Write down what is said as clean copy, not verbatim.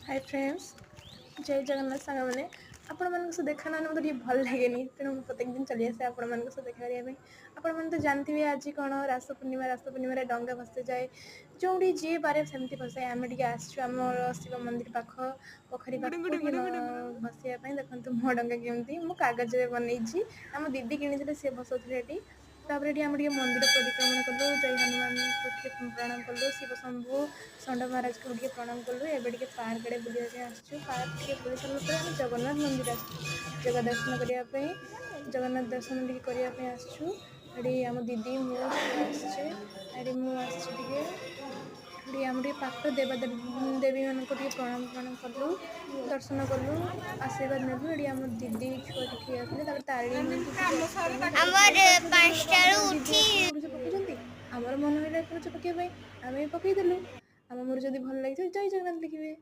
Hi friends, जय जगन्नाथ सांग मैंने आपण मान देखा ना मतलब भल लगे तेणु प्रत्येक दिन चली आसे आपण मान देखा करने आपण मैंने तो जानते हैं आज कौन रास पूर्णिमा डंगा भसे जाए जो जी बारे सेमती भसाए आम टे आसम शिव मंदिर पाख पोखरी पाख भसवाई देखते मो डंगा केमती मु कागज बनई आम दीदी कि सी भसौले ये तापर ये आम मंदिर परिक्रमा कलु जय हनुमान को प्रणाम कलु शिव शंभु षंड महाराज को प्रणाम कलु एवं पार्क आड़े बुलाया आसचु पार्क टे बुली सारा आम जगन्नाथ मंदिर जगह दर्शन करने जगन्नाथ दर्शन टे करने आसचु ये आम दीदी मुझे मुझे आम पाख देवी मानक प्रणाम प्रणाम कलु दर्शन कलु आशीर्वाद नेलु ये आम दीदी छुआ ठीक आसते तारिणी पकड़ आमर मन है पकई आम पकईदेलु आम मोर जब भल लगे जय जगन्नाथ लिखे।